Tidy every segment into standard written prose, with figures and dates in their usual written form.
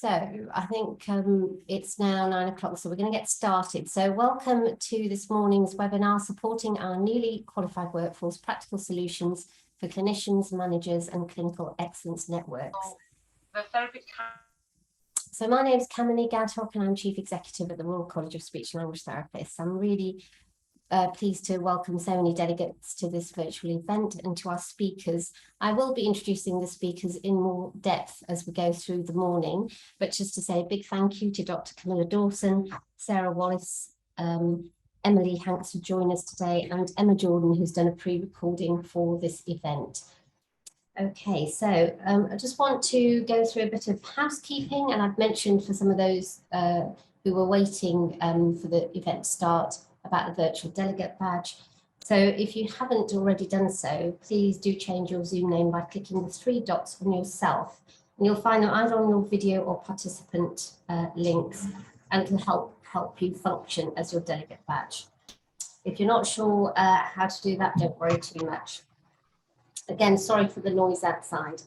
So I think it's now 9 o'clock, so we're going to get started. So welcome to this morning's webinar, supporting our newly qualified workforce, practical solutions for clinicians, managers and clinical excellence networks. So my name is Kamini Gadhok and I'm Chief Executive at the Royal College of Speech and Language Therapists. I'm really pleased to welcome so many delegates to this virtual event and to our speakers. I will be introducing the speakers in more depth as we go through the morning, but just to say a big thank you to Dr. Camilla Dawson, Sarah Wallace, Emily Hanks for joining us today, and Emma Jordan, who's done a pre-recording for this event. Okay, so I just want to go through a bit of housekeeping, and I've mentioned for some of those who were waiting for the event to start about the virtual delegate badge. So if you haven't already done so, please do change your Zoom name by clicking the 3 dots on yourself, and you'll find them either on your video or participant links, and it will help you function as your delegate badge. If you're not sure how to do that, don't worry too much. Again, sorry for the noise outside.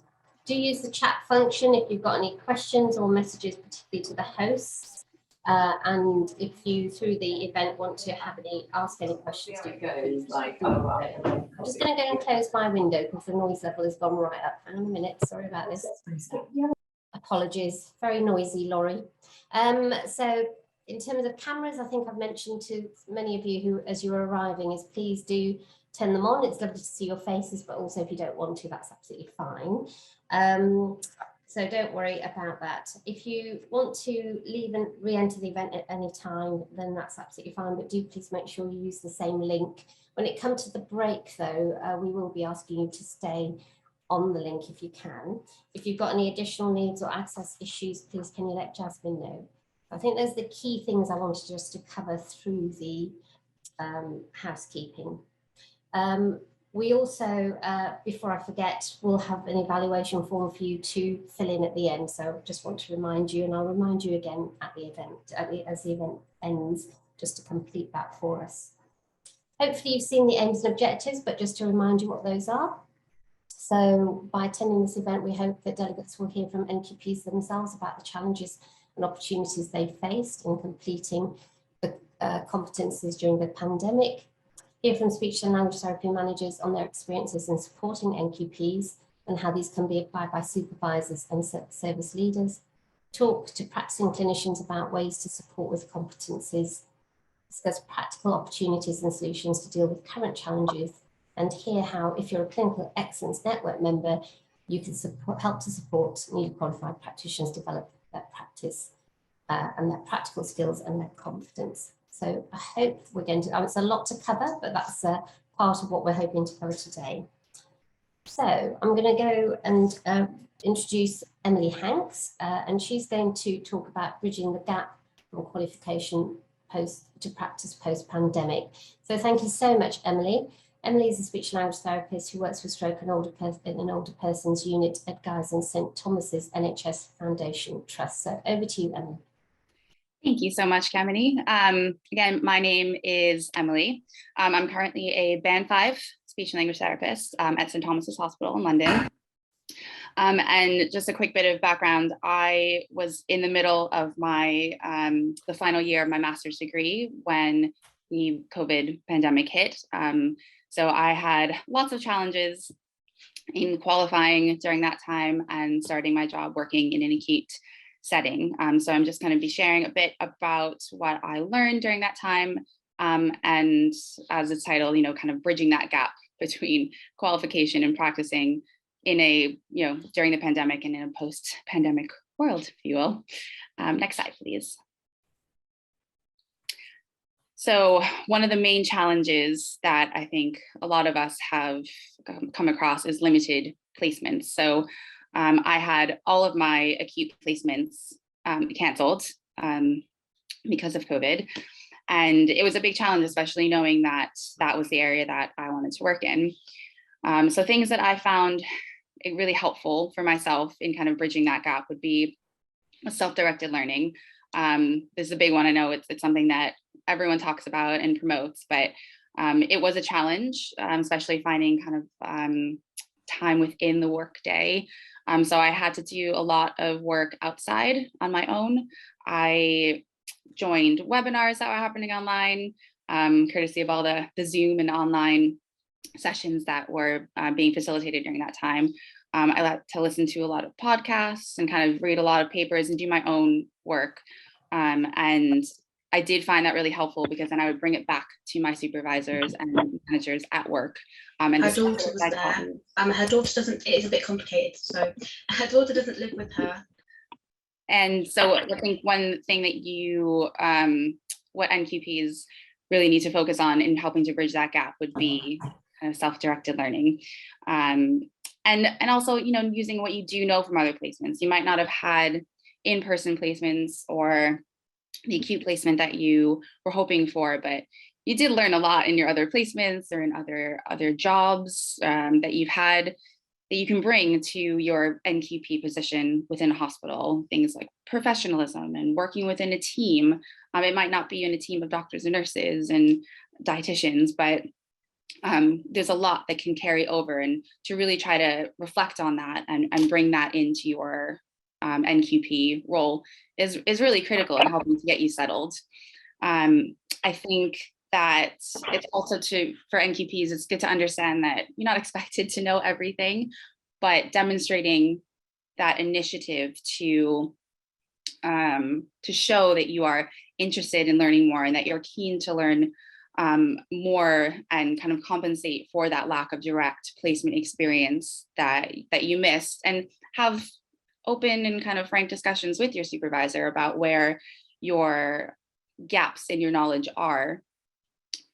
Do use the chat function if you've got any questions or messages, particularly to the hosts. And if you, through the event, want to ask any questions, do go. I'm just going to go and close my window because the noise level has gone right up. Hang on a minute, sorry about this. Apologies, very noisy lorry. So in terms of cameras, I think I've mentioned to many of you who, as you are arriving, is please do turn them on. It's lovely to see your faces, but also if you don't want to, that's absolutely fine. So don't worry about that. If you want to leave and re-enter the event at any time, then that's absolutely fine, but do please make sure you use the same link. When it comes to the break though, we will be asking you to stay on the link if you can. If you've got any additional needs or access issues, please can you let Jasmine know. I think those are the key things I wanted just to cover through the housekeeping. We also, before I forget, we'll have an evaluation form for you to fill in at the end. So I just want to remind you, and I'll remind you again at the event, as the event ends, just to complete that for us. Hopefully you've seen the aims and objectives, but just to remind you what those are. So by attending this event, we hope that delegates will hear from NQPs themselves about the challenges and opportunities they faced in completing the competencies during the pandemic. Hear from speech and language therapy managers on their experiences in supporting NQPs and how these can be applied by supervisors and service leaders. Talk to practicing clinicians about ways to support with competencies. Discuss practical opportunities and solutions to deal with current challenges, and hear how, if you're a Clinical Excellence Network member, you can help to support newly qualified practitioners develop their practice and their practical skills and their confidence. So I hope we're going to, it's a lot to cover, but that's part of what we're hoping to cover today. So I'm going to go and introduce Emily Hanks, and she's going to talk about bridging the gap from qualification to practice post-pandemic. So thank you so much, Emily. Emily is a speech and language therapist who works with stroke and in an older person's unit at Guy's and St Thomas's NHS Foundation Trust. So over to you, Emily. Thank you so much, Kamini. Again, my name is Emily. I'm currently a Band 5 speech and language therapist at St Thomas's Hospital in London. And just a quick bit of background, I was in the middle of my the final year of my master's degree when the COVID pandemic hit. So I had lots of challenges in qualifying during that time and starting my job working in an acute setting. So I'm just going to be sharing a bit about what I learned during that time, and as it's titled, kind of bridging that gap between qualification and practicing in a, during the pandemic and in a post-pandemic world, if you will. Next slide, please. So one of the main challenges that I think a lot of us have come across is limited placements. So I had all of my acute placements canceled because of COVID. And it was a big challenge, especially knowing that that was the area that I wanted to work in. So things that I found really helpful for myself in kind of bridging that gap would be self-directed learning. This is a big one. I know it's something that everyone talks about and promotes, but it was a challenge, especially finding kind of time within the workday So I had to do a lot of work outside on my own. I joined webinars that were happening online, courtesy of all the Zoom and online sessions that were being facilitated during that time. I like to listen to a lot of podcasts and kind of read a lot of papers and do my own work. And I did find that really helpful, because then I would bring it back to my supervisors and managers at work. And her daughter was there. Her daughter doesn't, it is a bit complicated. So her daughter doesn't live with her. And so I think one thing that you, what NQPs really need to focus on in helping to bridge that gap would be kind of self-directed learning. And also, you know, using what you do know from other placements. You might not have had in-person placements or the acute placement that you were hoping for, but you did learn a lot in your other placements or in other jobs that you've had, that you can bring to your NQP position within a hospital. Things like professionalism and working within a team. It might not be in a team of doctors and nurses and dietitians, but there's a lot that can carry over, and to really try to reflect on that and bring that into your NQP role is really critical in helping to get you settled. I think that it's also for NQPs, it's good to understand that you're not expected to know everything, but demonstrating that initiative to show that you are interested in learning more and that you're keen to learn more, and kind of compensate for that lack of direct placement experience that you missed, and have open and kind of frank discussions with your supervisor about where your gaps in your knowledge are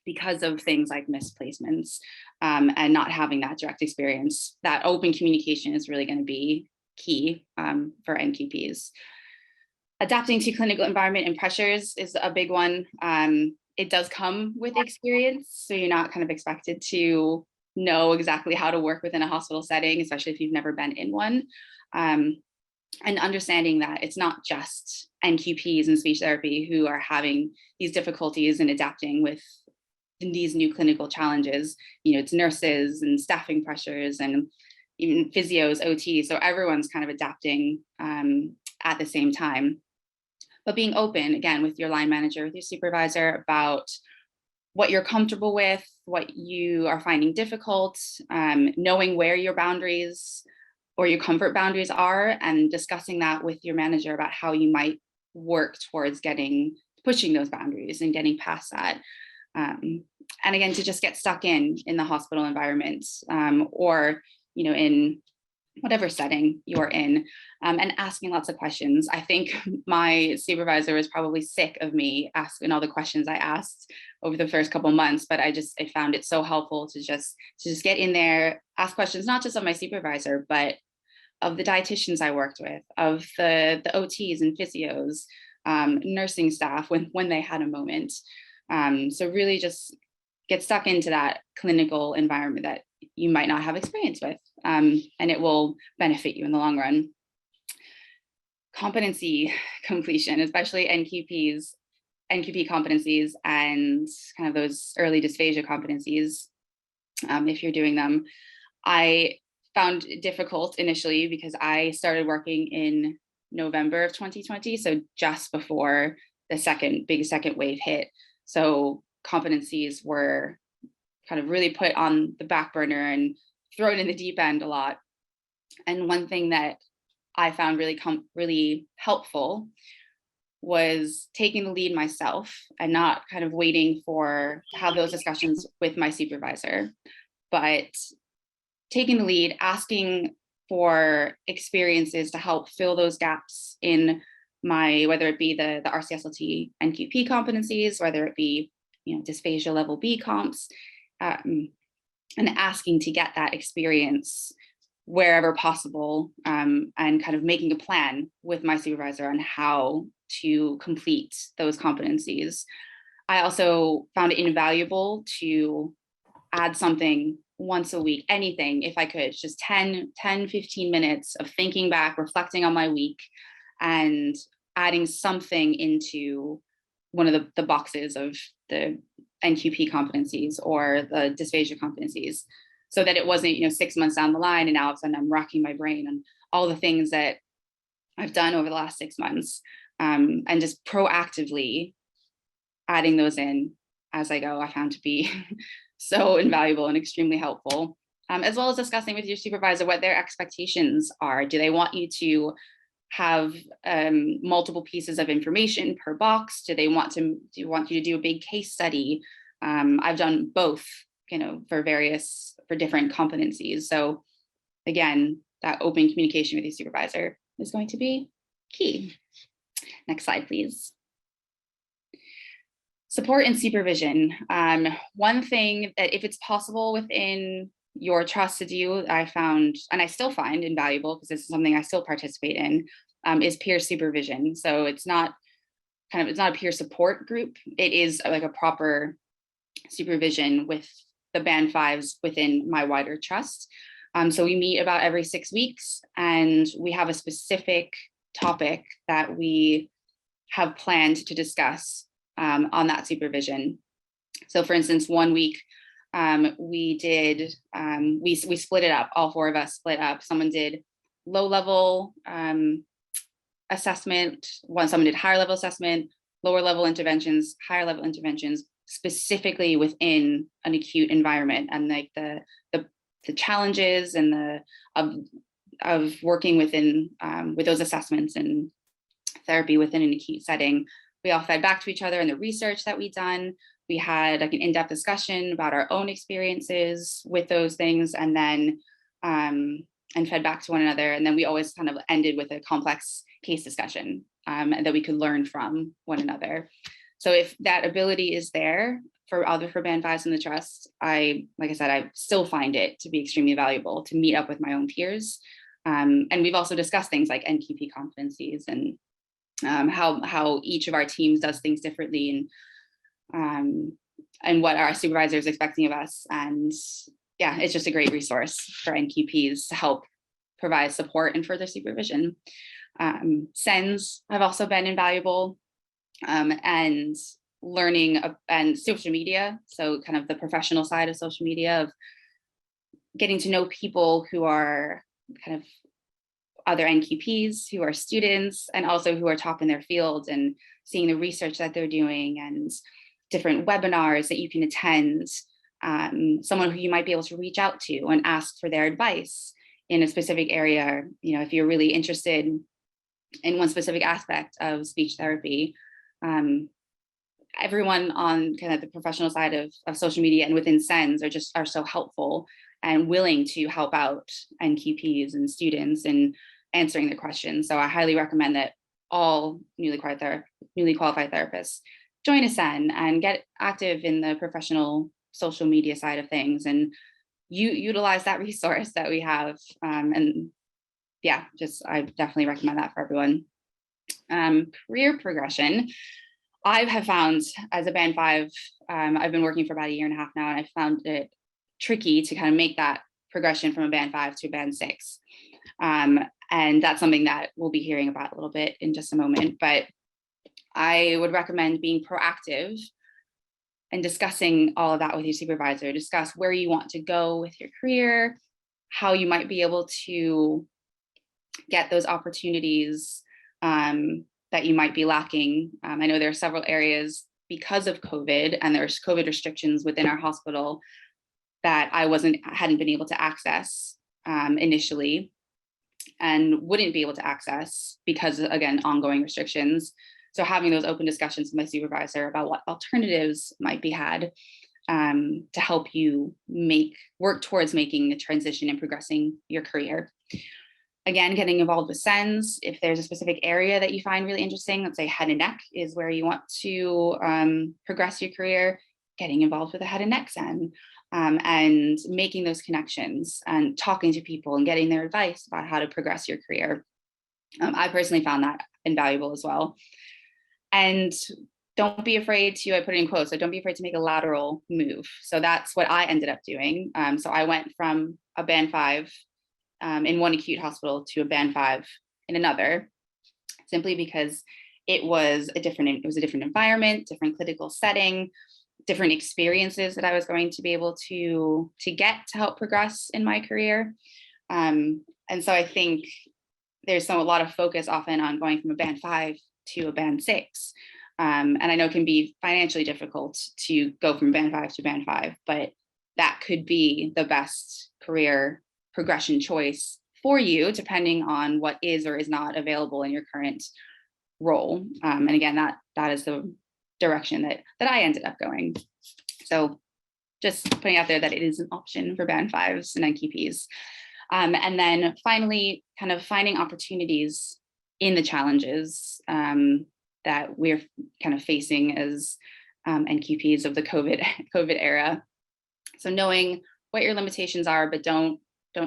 because of things like misplacements, and not having that direct experience. That open communication is really going to be key for NQPs. Adapting to clinical environment and pressures is a big one. It does come with experience, so you're not kind of expected to know exactly how to work within a hospital setting, especially if you've never been in one. And understanding that it's not just NQPs in speech therapy who are having these difficulties in adapting with these new clinical challenges. You know, it's nurses and staffing pressures and even physios, OT. So everyone's kind of adapting at the same time. But being open, again, with your line manager, with your supervisor, about what you're comfortable with, what you are finding difficult, knowing where your boundaries or your comfort boundaries are, and discussing that with your manager about how you might work towards pushing those boundaries and getting past that. And again, to just get stuck in the hospital environment, or, you know, in whatever setting you're in, and asking lots of questions. I think my supervisor was probably sick of me asking all the questions I asked over the first couple months, but I found it so helpful to just get in there, ask questions, not just of my supervisor, but of the dietitians I worked with, of the OTs and physios, nursing staff when they had a moment. So really just get stuck into that clinical environment that you might not have experience with, and it will benefit you in the long run. Competency completion, especially NQP competencies and kind of those early dysphagia competencies, if you're doing them. I found it difficult initially because I started working in November of 2020, so just before the big second wave hit. So competencies were kind of really put on the back burner and thrown in the deep end a lot. And one thing that I found really helpful was taking the lead myself and not kind of waiting to have those discussions with my supervisor, but taking the lead, asking for experiences to help fill those gaps in whether it be the RCSLT NQP competencies, whether it be, you know, dysphagia level B comps, and asking to get that experience wherever possible, and kind of making a plan with my supervisor on how to complete those competencies. I also found it invaluable to add something once a week, anything, if I could, just 10, 15 minutes of thinking back, reflecting on my week, and adding something into one of the boxes of the NQP competencies or the dysphagia competencies, so that it wasn't, you know, 6 months down the line and now all of a sudden I'm racking my brain all the things that I've done over the last 6 months, and just proactively adding those in as I go, I found to be so invaluable and extremely helpful, as well as discussing with your supervisor what their expectations are. Do they want you to have multiple pieces of information per box? Do they want you to do a big case study? I've done both, for different competencies. So again, that open communication with your supervisor is going to be key. Next slide, please. Support and supervision. One thing that, if it's possible within your trust to do, I found, and I still find invaluable, because this is something I still participate in, is peer supervision. So it's not a peer support group. It is like a proper supervision with the band fives within my wider trust. So we meet about every 6 weeks, and we have a specific topic that we have planned to discuss on that supervision. So for instance, 1 week, we split it up, all 4 of us split up. Someone did low level assessment, someone did higher level assessment, lower level interventions, higher level interventions, specifically within an acute environment, and like the challenges and of working within with those assessments and therapy within an acute setting. We all fed back to each other in the research that we'd done. We had like an in-depth discussion about our own experiences with those things, and then and fed back to one another. And then we always kind of ended with a complex case discussion that we could learn from one another. So if that ability is there for band fives in the trust, like I said, I still find it to be extremely valuable to meet up with my own peers. And we've also discussed things like NQP competencies and how each of our teams does things differently, and what our supervisor is expecting of us. And yeah, it's just a great resource for NQPs to help provide support and further supervision. CENs have also been invaluable, and learning and social media. So kind of the professional side of social media, of getting to know people who are kind of other NQPs, who are students, and also who are top in their field, and seeing the research that they're doing and different webinars that you can attend, someone who you might be able to reach out to and ask for their advice in a specific area. If you're really interested in one specific aspect of speech therapy, everyone on kind of the professional side of social media and within CENs are so helpful and willing to help out NQPs and students in answering the questions. So I highly recommend that all newly qualified therapists join a CEN and get active in the professional social media side of things, and utilize that resource that we have. And yeah, I definitely recommend that for everyone. Career progression. I have found, as a band five, I've been working for about 1.5 years now, and I found it tricky to kind of make that progression from a band 5 to a band 6. And that's something that we'll be hearing about a little bit in just a moment. But I would recommend being proactive and discussing all of that with your supervisor. Discuss where you want to go with your career, how you might be able to get those opportunities that you might be lacking. I know there are several areas because of COVID, and there's COVID restrictions within our hospital that I hadn't been able to access initially, and wouldn't be able to access because, again, ongoing restrictions. So having those open discussions with my supervisor about what alternatives might be had to help you work towards making the transition and progressing your career. Again, getting involved with CENs. If there's a specific area that you find really interesting, let's say head and neck is where you want to progress your career, getting involved with a head and neck CEN, and making those connections and talking to people and getting their advice about how to progress your career. I personally found that invaluable as well. And don't be afraid to, I put it in quotes, so don't be afraid to make a lateral move. So that's what I ended up doing. So I went from a band 5 in one acute hospital to a band 5 in another, simply because it was a different environment, different clinical setting, different experiences that I was going to be able to get to help progress in my career. And so I think there's a lot of focus often on going from a band 5 to a band 6. And I know it can be financially difficult to go from band 5 to band 5, but that could be the best career progression choice for you, depending on what is or is not available in your current role. And again, that is the direction that I ended up going. So just putting out there that it is an option for band 5s and NQPs. And then finally, kind of finding opportunities in the challenges that we're kind of facing as NQPs of the COVID era. So knowing what your limitations are, but don't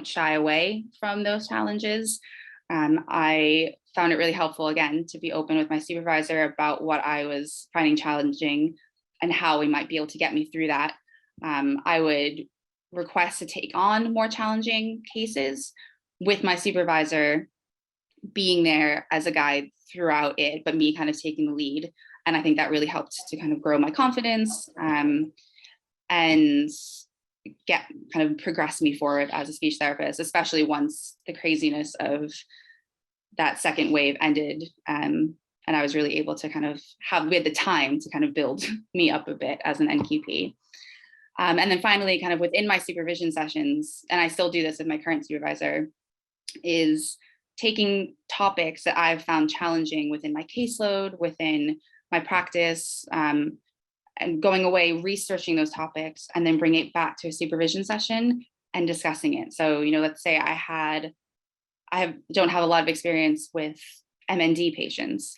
shy away from those challenges. I found it really helpful, again, to be open with my supervisor about what I was finding challenging and how we might be able to get me through that. I would request to take on more challenging cases with my supervisor being there as a guide throughout it, but me kind of taking the lead. And I think that really helped to kind of grow my confidence and progress me forward as a speech therapist, especially once the craziness of that second wave ended. And I was really able to kind of we had the time to kind of build me up a bit as an NQP. And then finally, kind of within my supervision sessions, and I still do this with my current supervisor, is taking topics that I've found challenging within my caseload, within my practice, and going away, researching those topics, and then bringing it back to a supervision session and discussing it. So, let's say I don't have a lot of experience with MND patients,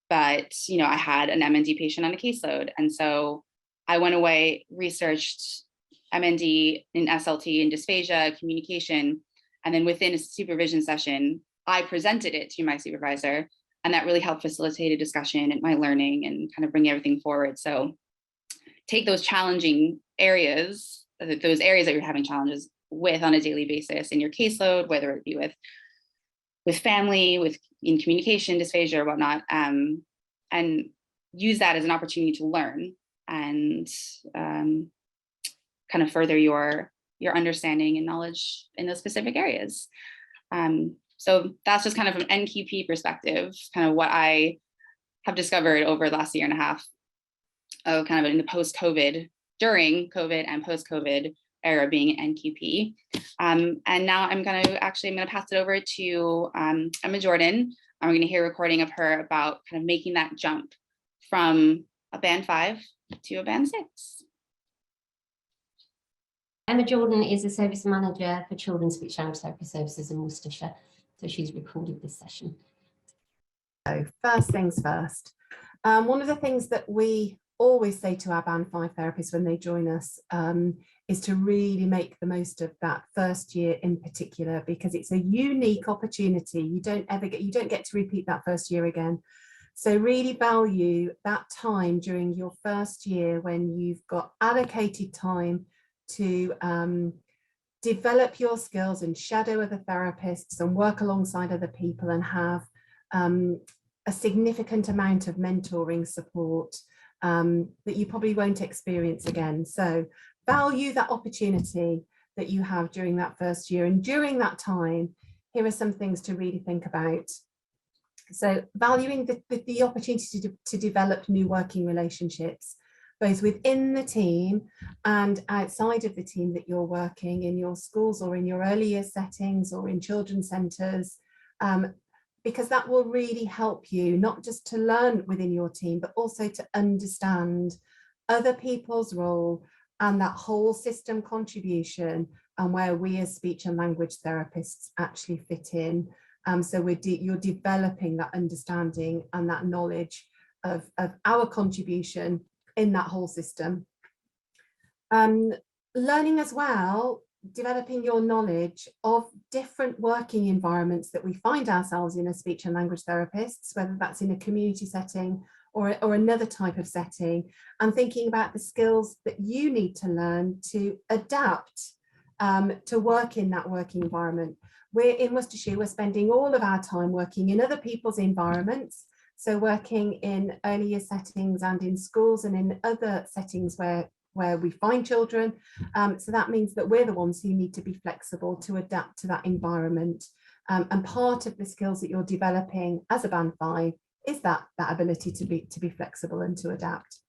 but, I had an MND patient on a caseload. And so I went away, researched MND in SLT and dysphagia, communication, and then within a supervision session, I presented it to my supervisor, and that really helped facilitate a discussion and my learning and kind of bring everything forward. So take those challenging areas, those areas that you're having challenges with on a daily basis in your caseload, whether it be with family, in communication, dysphagia or whatnot, and use that as an opportunity to learn and kind of further your understanding and knowledge in those specific areas. So that's just kind of from an NQP perspective, kind of what I have discovered over the last year and a half of kind of in the post-COVID, during COVID and post-COVID era being an NQP. And now I'm going to pass it over to Emma Jordan. And we're going to hear a recording of her about kind of making that jump from a band 5 to a band 6. Emma Jordan is a service manager for Children's Speech Language Therapy Services in Worcestershire. So she's recorded this session. So first things first, one of the things that we always say to our band 5 therapists when they join us is to really make the most of that first year in particular, because it's a unique opportunity. You don't get to repeat that first year again. So really value that time during your first year when you've got allocated time to develop your skills and shadow other therapists and work alongside other people and have a significant amount of mentoring support that you probably won't experience again. So value that opportunity that you have during that first year. And during that time, here are some things to really think about. So valuing the opportunity to develop new working relationships, both within the team and outside of the team that you're working in your schools or in your early year settings or in children's centres, because that will really help you not just to learn within your team, but also to understand other people's role and that whole system contribution and where we as speech and language therapists actually fit in. So you're developing that understanding and that knowledge of our contribution in that whole system. Learning as well, developing your knowledge of different working environments that we find ourselves in as speech and language therapists, whether that's in a community setting or another type of setting, and thinking about the skills that you need to learn to adapt to work in that working environment. We're in Worcestershire, we're spending all of our time working in other people's environments. So working in early year settings and in schools and in other settings where we find children. So that means that we're the ones who need to be flexible to adapt to that environment And part of the skills that you're developing as a band 5 is that ability to be flexible and to adapt.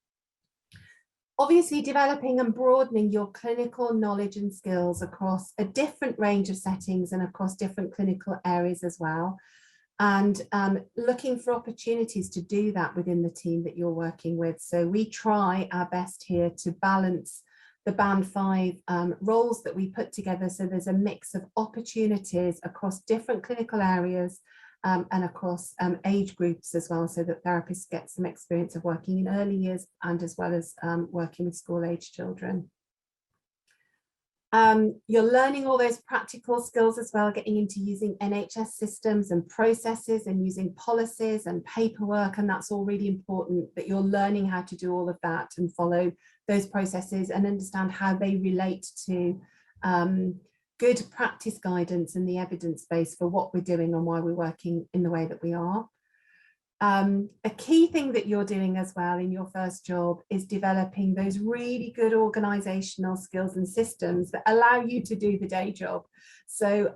Obviously, developing and broadening your clinical knowledge and skills across a different range of settings and across different clinical areas as well. And looking for opportunities to do that within the team that you're working with. So we try our best here to balance the band 5 roles that we put together. So there's a mix of opportunities across different clinical areas and across age groups as well, so that therapists get some experience of working in early years and as well as working with school age children. You're learning all those practical skills as well, getting into using NHS systems and processes and using policies and paperwork, and that's all really important, that you're learning how to do all of that and follow those processes and understand how they relate to good practice guidance and the evidence base for what we're doing and why we're working in the way that we are. A key thing that you're doing as well in your first job is developing those really good organizational skills and systems that allow you to do the day job. So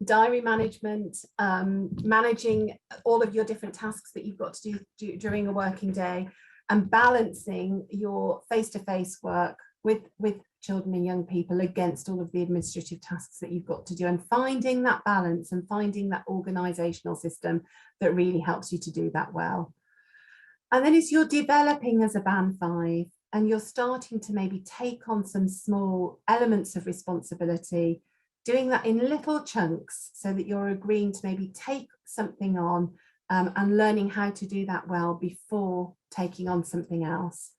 diary management, managing all of your different tasks that you've got to do during a working day, and balancing your face-to-face work with children and young people against all of the administrative tasks that you've got to do, and finding that balance and finding that organizational system that really helps you to do that well. And then as you're developing as a band 5 and you're starting to maybe take on some small elements of responsibility, doing that in little chunks so that you're agreeing to maybe take something on and learning how to do that well before taking on something else.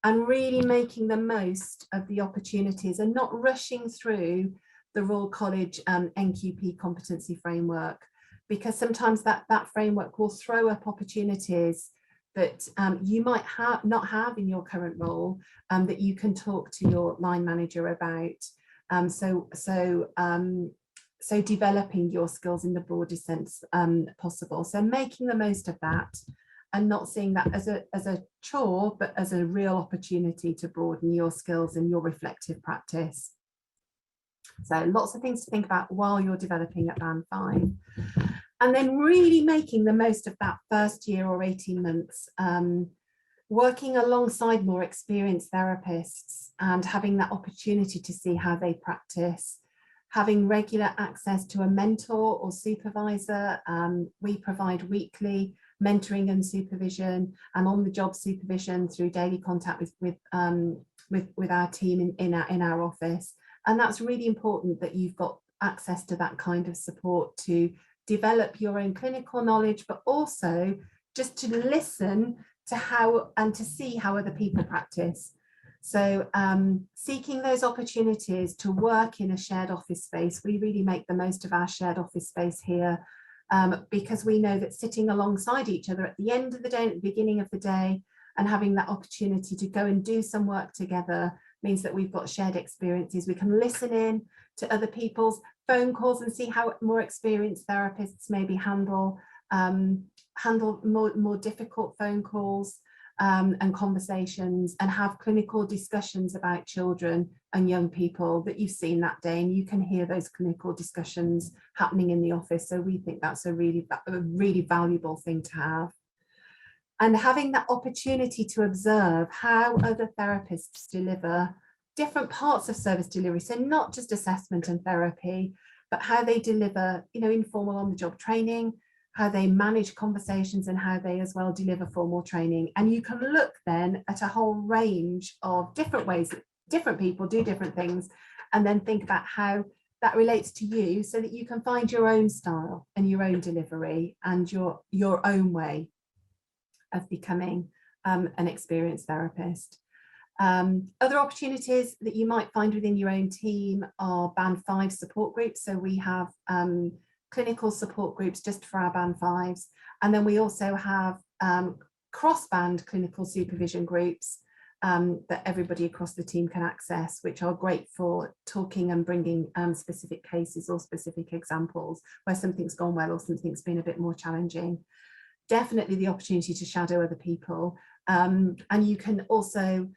And really making the most of the opportunities and not rushing through the Royal College NQP competency framework, because sometimes that framework will throw up opportunities that you might not have in your current role, that you can talk to your line manager about. So developing your skills in the broadest sense possible. So making the most of that, and not seeing that as a chore, but as a real opportunity to broaden your skills and your reflective practice. So lots of things to think about while you're developing at band 5. And then really making the most of that first year or 18 months, working alongside more experienced therapists and having that opportunity to see how they practice, having regular access to a mentor or supervisor. We provide weekly mentoring and supervision and on-the-job supervision through daily contact with our team in our office. And that's really important, that you've got access to that kind of support to develop your own clinical knowledge, but also just to listen to how and to see how other people practice. So seeking those opportunities to work in a shared office space. We really make the most of our shared office space here, because we know that sitting alongside each other at the end of the day, at the beginning of the day, and having that opportunity to go and do some work together means that we've got shared experiences. We can listen in to other people's phone calls and see how more experienced therapists maybe handle more difficult phone calls and conversations, and have clinical discussions about children and young people that you've seen that day, and you can hear those clinical discussions happening in the office. So we think that's a really valuable thing to have. And having that opportunity to observe how other therapists deliver different parts of service delivery, so not just assessment and therapy, but how they deliver, informal on-the-job training, how they manage conversations, and how they as well deliver formal training. And you can look then at a whole range of different ways that different people do different things, and then think about how that relates to you, so that you can find your own style and your own delivery and your own way of becoming an experienced therapist. Other opportunities that you might find within your own team are band 5 support groups. So we have clinical support groups just for our band 5s. And then we also have cross-band clinical supervision groups that everybody across the team can access, which are great for talking and bringing specific cases or specific examples where something's gone well or something's been a bit more challenging. Definitely the opportunity to shadow other people. And you can also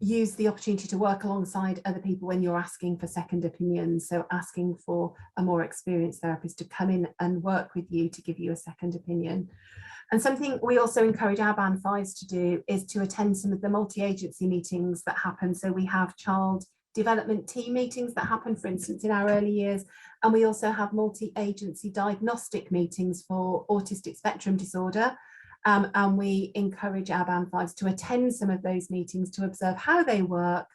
use the opportunity to work alongside other people when you're asking for second opinions. So asking for a more experienced therapist to come in and work with you to give you a second opinion. And something we also encourage our Band 5s to do is to attend some of the multi-agency meetings that happen. So we have child development team meetings that happen, for instance, in our early years. And we also have multi-agency diagnostic meetings for autistic spectrum disorder. And we encourage our Band 5s to attend some of those meetings to observe how they work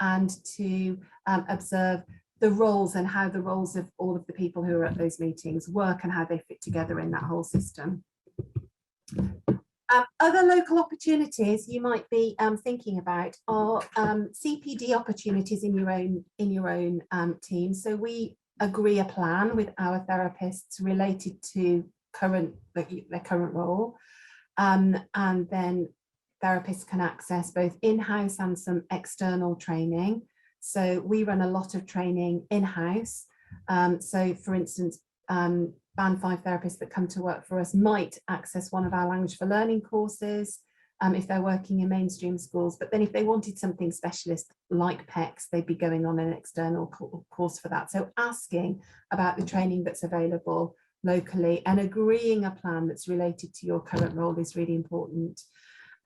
and to observe the roles and how the roles of all of the people who are at those meetings work and how they fit together in that whole system. Other local opportunities you might be thinking about are CPD opportunities in your own team. So we agree a plan with our therapists related to their current role. And then therapists can access both in-house and some external training. So we run a lot of training in-house. So for instance, Band 5 therapists that come to work for us might access one of our language for learning courses if they're working in mainstream schools. But then if they wanted something specialist like PECS, they'd be going on an external course for that. So asking about the training that's available locally and agreeing a plan that's related to your current role is really important.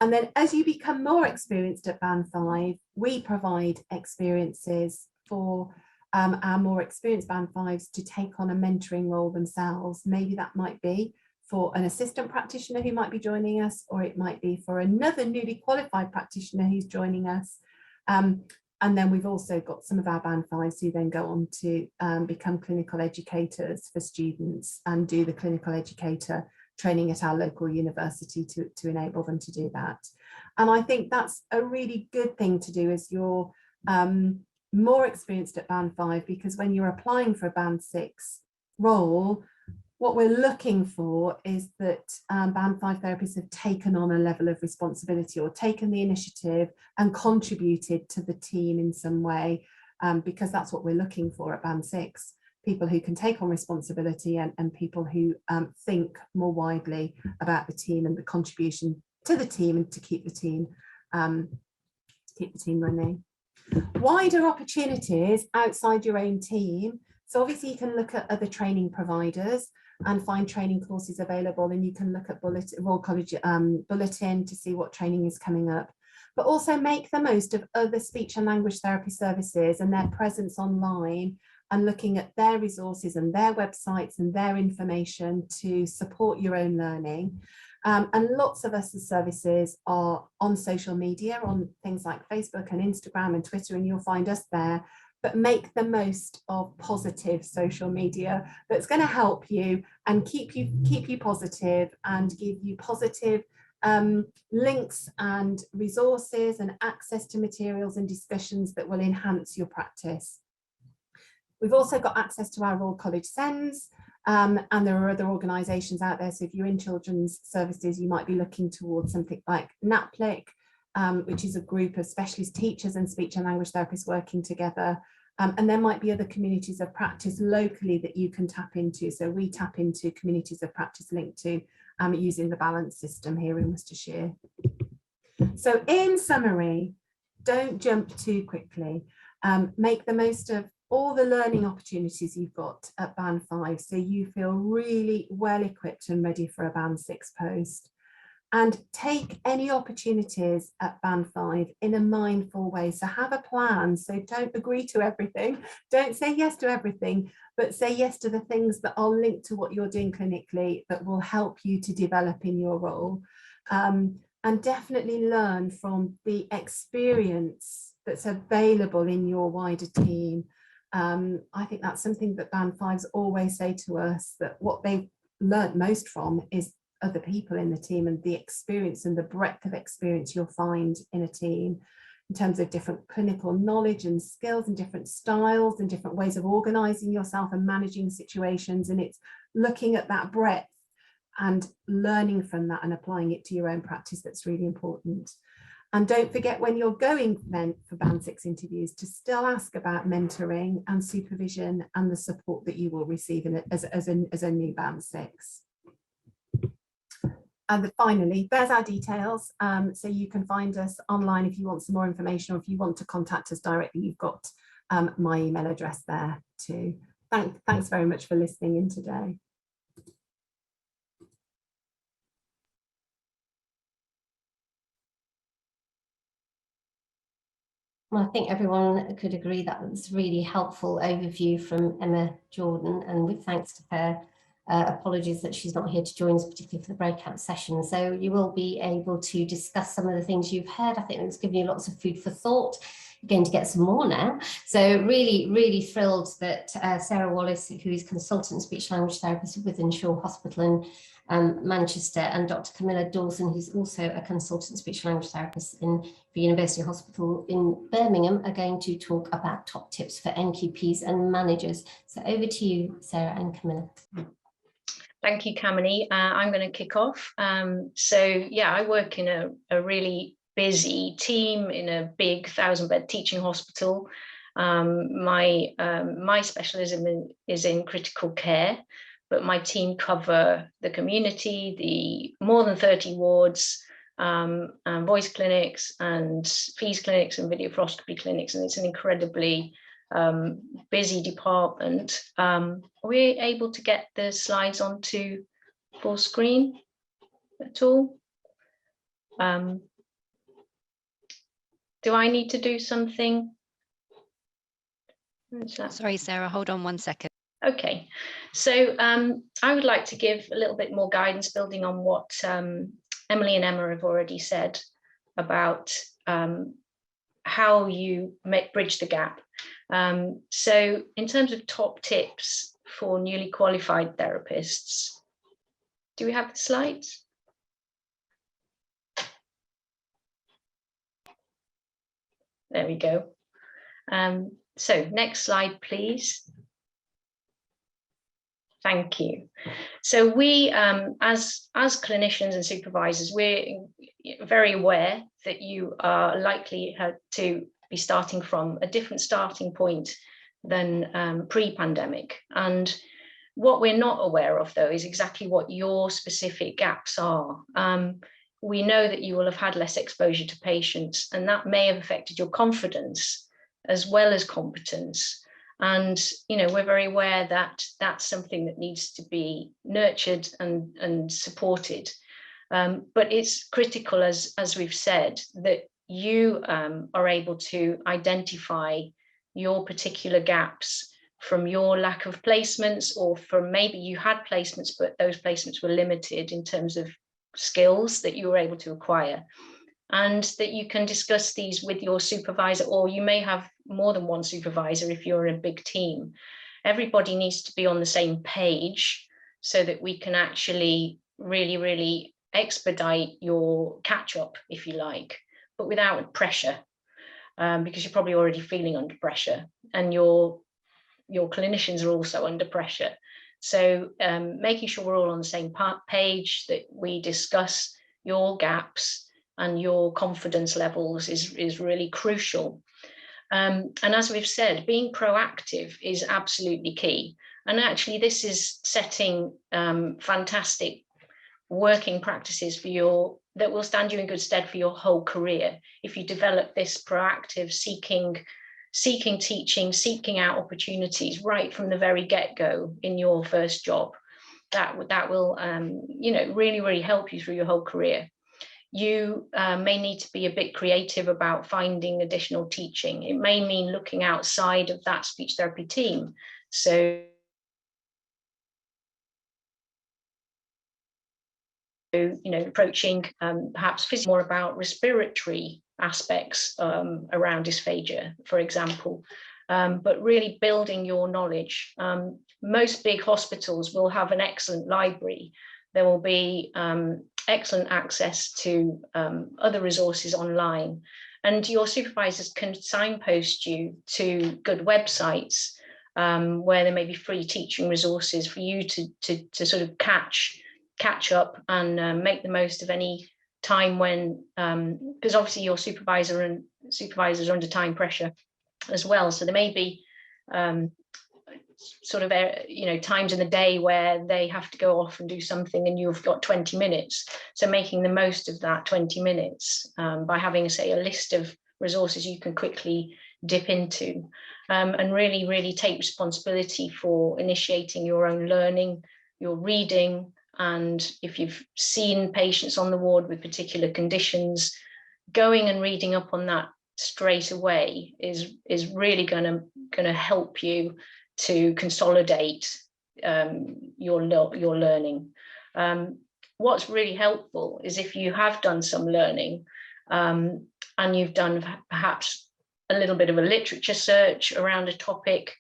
And then as you become more experienced at Band 5, we provide experiences for our more experienced Band 5s to take on a mentoring role themselves. Maybe that might be for an assistant practitioner who might be joining us, or it might be for another newly qualified practitioner who's joining us. And then we've also got some of our Band 5s who then go on to become clinical educators for students and do the clinical educator training at our local university to enable them to do that. And I think that's a really good thing to do as you're more experienced at Band 5, because when you're applying for a Band 6 role, what we're looking for is that Band 5 therapists have taken on a level of responsibility or taken the initiative and contributed to the team in some way, because that's what we're looking for at Band 6. People who can take on responsibility and people who think more widely about the team and the contribution to the team and to keep the team running. Wider opportunities outside your own team. So obviously you can look at other training providers and find training courses available, and you can look at Royal College Bulletin to see what training is coming up, but also make the most of other speech and language therapy services and their presence online, and looking at their resources and their websites and their information to support your own learning. And lots of us as services are on social media, on things like Facebook and Instagram and Twitter, and you'll find us there. But make the most of positive social media that's going to help you and keep you positive and give you positive links and resources and access to materials and discussions that will enhance your practice. We've also got access to our Royal College CENs, and there are other organisations out there. So if you're in children's services, you might be looking towards something like NAPLIC, which is a group of specialist teachers and speech and language therapists working together. And there might be other communities of practice locally that you can tap into. So we tap into communities of practice linked to using the balance system here in Worcestershire. So in summary, don't jump too quickly. Make the most of all the learning opportunities you've got at Band 5 so you feel really well equipped and ready for a Band 6 post. And take any opportunities at Band 5 in a mindful way. So have a plan. So don't agree to everything. Don't say yes to everything, but say yes to the things that are linked to what you're doing clinically that will help you to develop in your role. And definitely learn from the experience that's available in your wider team. I think that's something that Band 5s always say to us, that what they've learnt most from is other people in the team and the experience and the breadth of experience you'll find in a team in terms of different clinical knowledge and skills and different styles and different ways of organising yourself and managing situations. And it's looking at that breadth and learning from that and applying it to your own practice that's really important. And don't forget, when you're going then for Band 6 interviews, to still ask about mentoring and supervision and the support that you will receive in it as a new Band 6. And finally, there's our details. So you can find us online if you want some more information, or if you want to contact us directly, you've got my email address there too. Thanks very much for listening in today. Well, I think everyone could agree that was a really helpful overview from Emma Jordan, and with thanks to her. Apologies that she's not here to join us, particularly for the breakout session. So you will be able to discuss some of the things you've heard. I think it's given you lots of food for thought. You're going to get some more now. So really, really thrilled that Sarah Wallace, who is consultant speech language therapist at Wythenshawe Hospital in Manchester, and Dr. Camilla Dawson, who's also a consultant speech language therapist in the University Hospital in Birmingham, are going to talk about top tips for NQPs and managers. So over to you, Sarah and Camilla. Thank you, Kamini. I'm going to kick off. So yeah, I work in a really busy team in a big 1,000-bed teaching hospital. My specialism is in critical care, but my team cover the community, the more than 30 wards, and voice clinics and fees clinics and video fluoroscopy clinics, and it's an incredibly busy department. Are we able to get the slides onto full screen at all? Do I need to do something? Sorry, Sarah, hold on one second. Okay, so I would like to give a little bit more guidance, building on what Emily and Emma have already said about how you bridge the gap. So in terms of top tips for newly qualified therapists, do we have the slides? There we go. So next slide, please. Thank you. So we, as clinicians and supervisors, we're very aware that you are likely to be starting from a different starting point than pre-pandemic. And what we're not aware of, though, is exactly what your specific gaps are. We know that you will have had less exposure to patients, and that may have affected your confidence as well as competence. And we're very aware that that's something that needs to be nurtured and supported. But it's critical, as we've said, that you are able to identify your particular gaps from your lack of placements, or from maybe you had placements, but those placements were limited in terms of skills that you were able to acquire. And that you can discuss these with your supervisor, or you may have more than one supervisor if you're in a big team. Everybody needs to be on the same page so that we can actually really, really expedite your catch up, if you like, but without pressure, because you're probably already feeling under pressure, and your clinicians are also under pressure. So making sure we're all on the same page, that we discuss your gaps and your confidence levels is really crucial. And as we've said, being proactive is absolutely key. And actually, this is setting fantastic working practices for that will stand you in good stead for your whole career. If you develop this proactive seeking teaching, seeking out opportunities right from the very get-go in your first job, that will really, really help you through your whole career. You may need to be a bit creative about finding additional teaching. It may mean looking outside of that speech therapy team. So approaching perhaps more about respiratory aspects around dysphagia, for example, but really building your knowledge. Most big hospitals will have an excellent library. There will be excellent access to other resources online, and your supervisors can signpost you to good websites where there may be free teaching resources for you to sort of catch up and make the most of any time when, because obviously your supervisors are under time pressure as well. So there may be sort of, times in the day where they have to go off and do something and you've got 20 minutes. So making the most of that 20 minutes by having, say, a list of resources you can quickly dip into, and really take responsibility for initiating your own learning, your reading, and if you've seen patients on the ward with particular conditions, going and reading up on that straight away is really going to help you to consolidate your learning. What's really helpful is if you have done some learning and you've done perhaps a little bit of a literature search around a topic,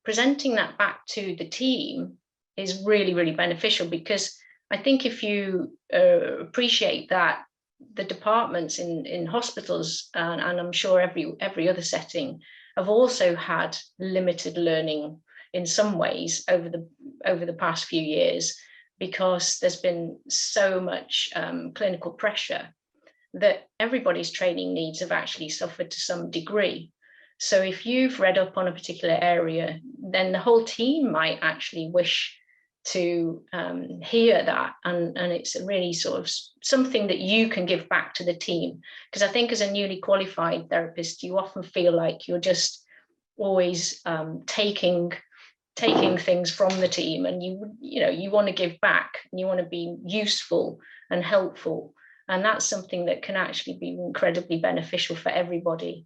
presenting that back to the team is really beneficial, because I think if you appreciate that the departments in hospitals, and I'm sure every other setting, have also had limited learning in some ways over the past few years, because there's been so much clinical pressure that everybody's training needs have actually suffered to some degree. So if you've read up on a particular area, then the whole team might actually wish to hear that, and it's really sort of something that you can give back to the team, because I think as a newly qualified therapist you often feel like you're just always taking things from the team, and you want to give back and you want to be useful and helpful, and that's something that can actually be incredibly beneficial for everybody.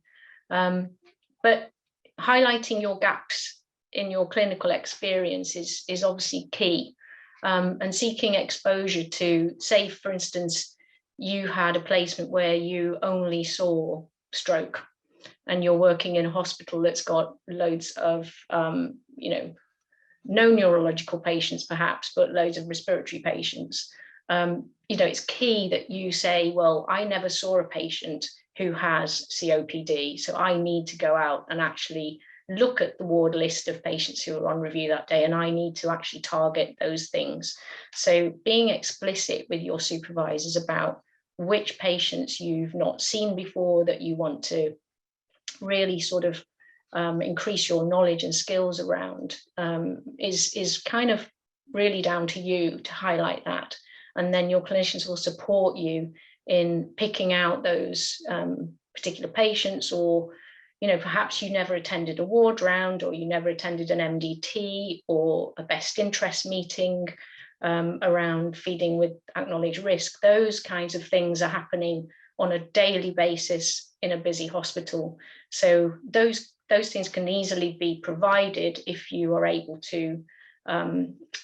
But highlighting your gaps in your clinical experience is obviously key, and seeking exposure to, say, for instance, you had a placement where you only saw stroke and you're working in a hospital that's got loads of, no neurological patients perhaps, but loads of respiratory patients. It's key that you say, well, I never saw a patient who has COPD, so I need to go out and actually look at the ward list of patients who are on review that day, and I need to actually target those things. So being explicit with your supervisors about which patients you've not seen before that you want to really sort of increase your knowledge and skills around is kind of really down to you to highlight that. And then your clinicians will support you in picking out those particular patients, or perhaps you never attended a ward round, or you never attended an MDT or a best interest meeting around feeding with acknowledged risk. Those kinds of things are happening on a daily basis in a busy hospital. So those things can easily be provided if you are able to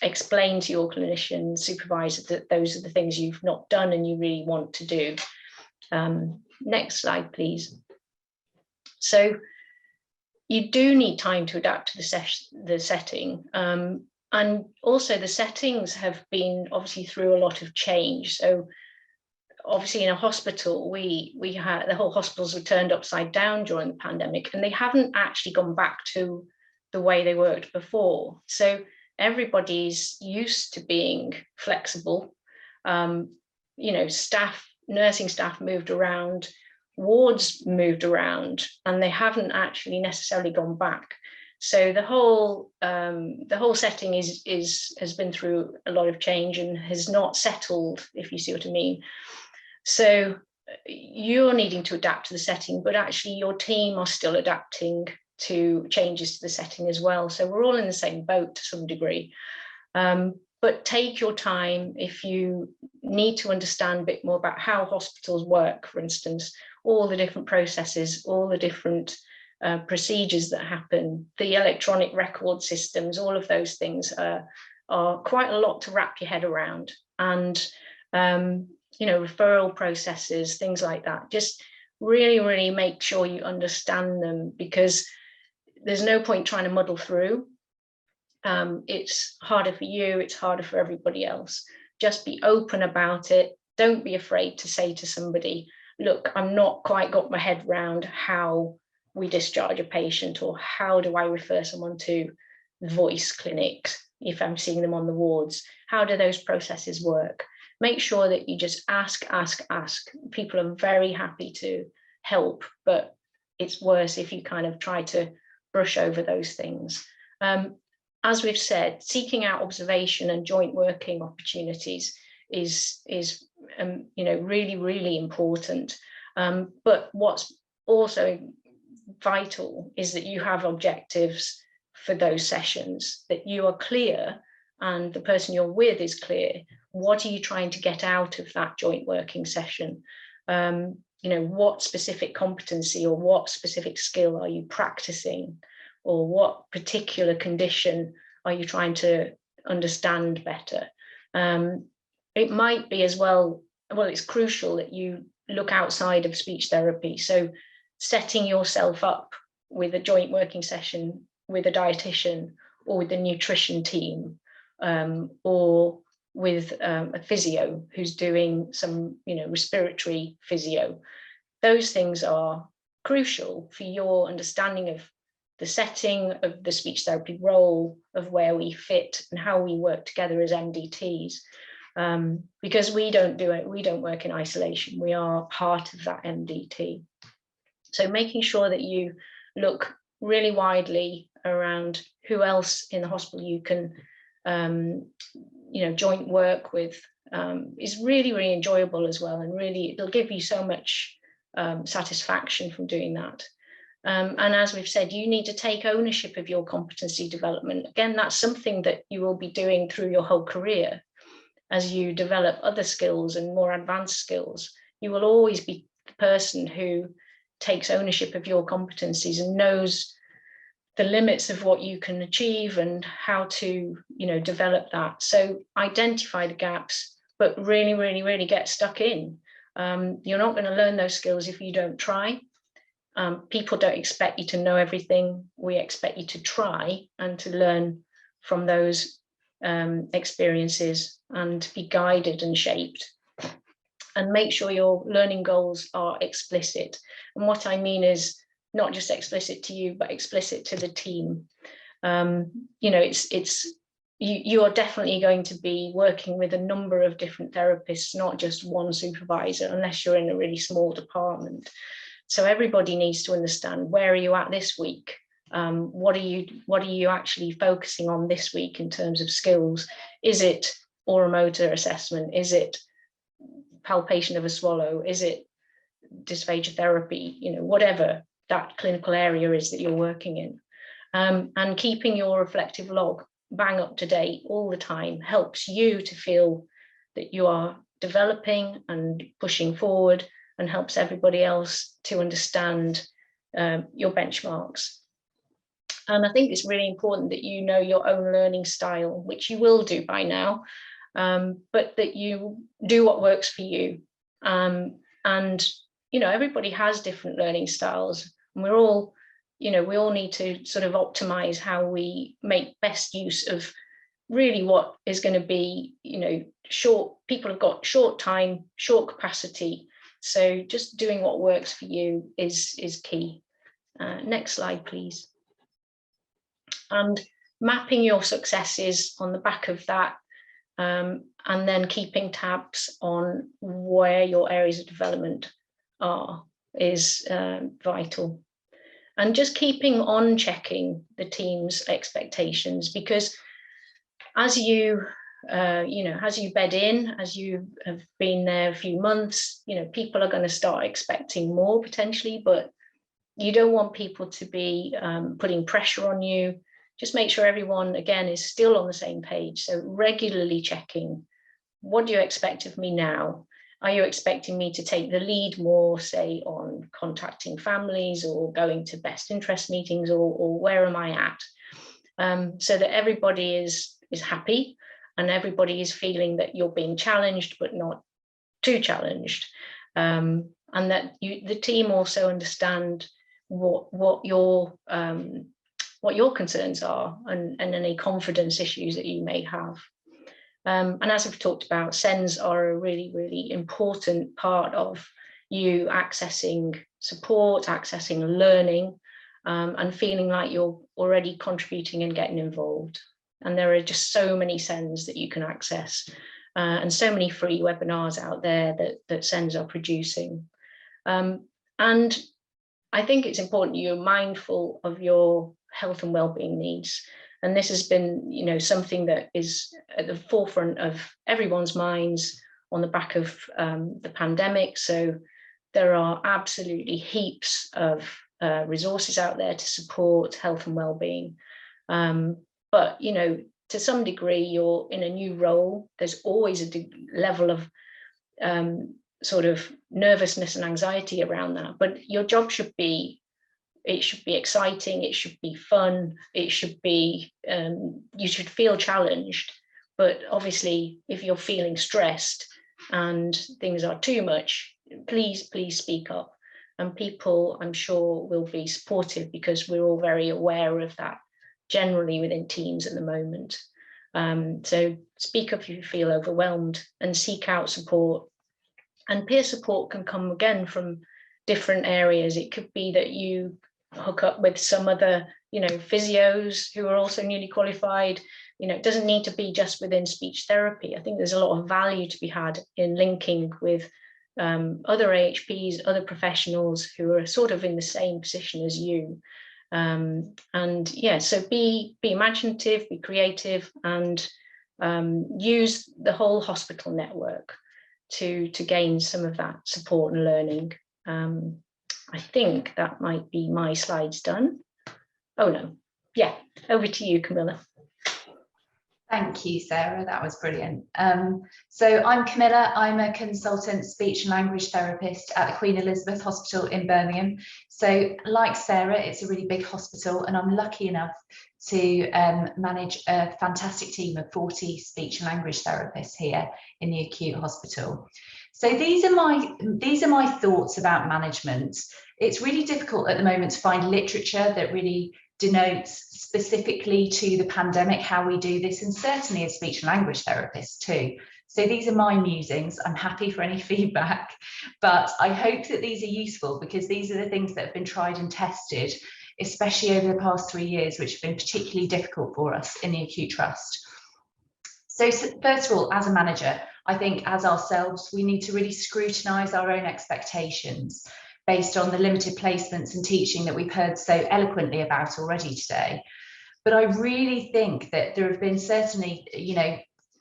explain to your clinician supervisor that those are the things you've not done and you really want to do. Next slide, please. So you do need time to adapt to the setting. And also the settings have been obviously through a lot of change. So obviously in a hospital, we had the whole hospitals were turned upside down during the pandemic, and they haven't actually gone back to the way they worked before. So everybody's used to being flexible. Nursing staff moved around, wards moved around, and they haven't actually necessarily gone back. So the whole setting has been through a lot of change and has not settled, if you see what I mean. So you're needing to adapt to the setting, but actually your team are still adapting to changes to the setting as well. So we're all in the same boat to some degree. But take your time. If you need to understand a bit more about how hospitals work, for instance, all the different processes, all the different procedures that happen, the electronic record systems, all of those things are quite a lot to wrap your head around. And referral processes, things like that. Just really make sure you understand them, because there's no point trying to muddle through. It's harder for you, it's harder for everybody else. Just be open about it. Don't be afraid to say to somebody, look, I'm not quite got my head round how we discharge a patient, or how do I refer someone to voice clinics if I'm seeing them on the wards. How do those processes work? Make sure that you just ask. People are very happy to help, but it's worse if you kind of try to brush over those things. as we've said, seeking out observation and joint working opportunities is really, really important. But what's also vital is that you have objectives for those sessions, that you are clear and the person you're with is clear. What are you trying to get out of that joint working session? What specific competency or what specific skill are you practicing, or what particular condition are you trying to understand better? It might be as well, it's crucial that you look outside of speech therapy. So setting yourself up with a joint working session with a dietitian or with the nutrition team, or with a physio who's doing some respiratory physio. Those things are crucial for your understanding of the setting of the speech therapy role, of where we fit and how we work together as MDTs. Because we don't work in isolation. We are part of that MDT. So making sure that you look really widely around who else in the hospital you can joint work with is really, really enjoyable as well, and really it'll give you so much satisfaction from doing that. And as we've said, you need to take ownership of your competency development. Again, that's something that you will be doing through your whole career. As you develop other skills and more advanced skills, you will always be the person who takes ownership of your competencies and knows the limits of what you can achieve and how to develop that. So identify the gaps, but really, really, really get stuck in. You're not going to learn those skills if you don't try. People don't expect you to know everything. We expect you to try and to learn from those experiences and be guided and shaped. And make sure your learning goals are explicit. And what I mean is not just explicit to you, but explicit to the team. You are definitely going to be working with a number of different therapists, not just one supervisor, unless you're in a really small department. So everybody needs to understand, where are you at this week? What are you actually focusing on this week in terms of skills? Is it oromotor assessment? Is it palpation of a swallow? Is it dysphagia therapy? Whatever that clinical area is that you're working in. And keeping your reflective log bang up to date all the time helps you to feel that you are developing and pushing forward, and helps everybody else to understand your benchmarks. And I think it's really important that you know your own learning style, which you will do by now, but that you do what works for you. And everybody has different learning styles, and we all need to sort of optimize how we make best use of really what is going to be, short. People have got short time, short capacity. So just doing what works for you is key. Next slide, please. And mapping your successes on the back of that, and then keeping tabs on where your areas of development are is vital. And just keeping on checking the team's expectations, because as you bed in, as you have been there a few months, people are going to start expecting more potentially, but you don't want people to be putting pressure on you. Just make sure everyone, again, is still on the same page. So regularly checking, what do you expect of me now? Are you expecting me to take the lead more, say, on contacting families or going to best interest meetings, or where am I at? So that everybody is happy and everybody is feeling that you're being challenged, but not too challenged. And that the team also understand what your concerns are and any confidence issues that you may have. And as we've talked about, CENs are a really, really important part of you accessing support, accessing learning, and feeling like you're already contributing and getting involved. And there are just so many CENs that you can access, and so many free webinars out there that CENs are producing. And I think it's important you're mindful of your health and wellbeing needs. And this has been, you know, something that is at the forefront of everyone's minds on the back of the pandemic. So there are absolutely heaps of resources out there to support health and well-being. But, you know, to some degree, you're in a new role. There's always a level of sort of nervousness and anxiety around that. But your job should be, it should be exciting, it should be fun, it should be, you should feel challenged. But obviously, if you're feeling stressed and things are too much, please speak up. And people, I'm sure, will be supportive, because we're all very aware of that generally within teams at the moment. So speak up if you feel overwhelmed, and seek out support. And peer support can come again from different areas. It could be that you hook up with some other, you know, physios who are also newly qualified. You know, it doesn't need to be just within speech therapy. I think there's a lot of value to be had in linking with other AHPs, other professionals who are sort of in the same position as you. And yeah, so be imaginative, be creative, and use the whole hospital network to gain some of that support and learning. I think that might be my slides done. Oh no, yeah, over to you, Camilla. Thank you, Sarah, that was brilliant. So I'm Camilla, I'm a consultant speech and language therapist at the Queen Elizabeth Hospital in Birmingham. So like Sarah, it's a really big hospital, and I'm lucky enough to manage a fantastic team of 40 speech and language therapists here in the acute hospital. So these are my thoughts about management. It's really difficult at the moment to find literature that really denotes specifically to the pandemic how we do this, and certainly as speech and language therapists too. So these are my musings. I'm happy for any feedback, but I hope that these are useful, because these are the things that have been tried and tested, especially over the past 3 years, which have been particularly difficult for us in the acute trust. So first of all, as a manager, I think as ourselves, we need to really scrutinise our own expectations based on the limited placements and teaching that we've heard so eloquently about already today. But I really think that there have been certainly,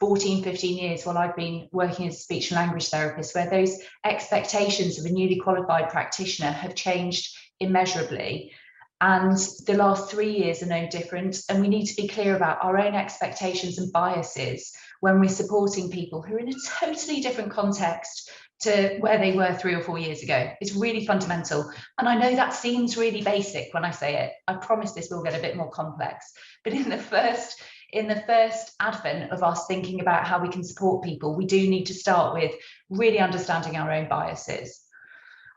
14, 15 years while I've been working as a speech and language therapist, where those expectations of a newly qualified practitioner have changed immeasurably. And the last 3 years are no different. And we need to be clear about our own expectations and biases when we're supporting people who are in a totally different context to where they were 3 or 4 years ago. It's really fundamental. And I know that seems really basic when I say it. I promise this will get a bit more complex. But in the first advent of us thinking about how we can support people, we do need to start with really understanding our own biases.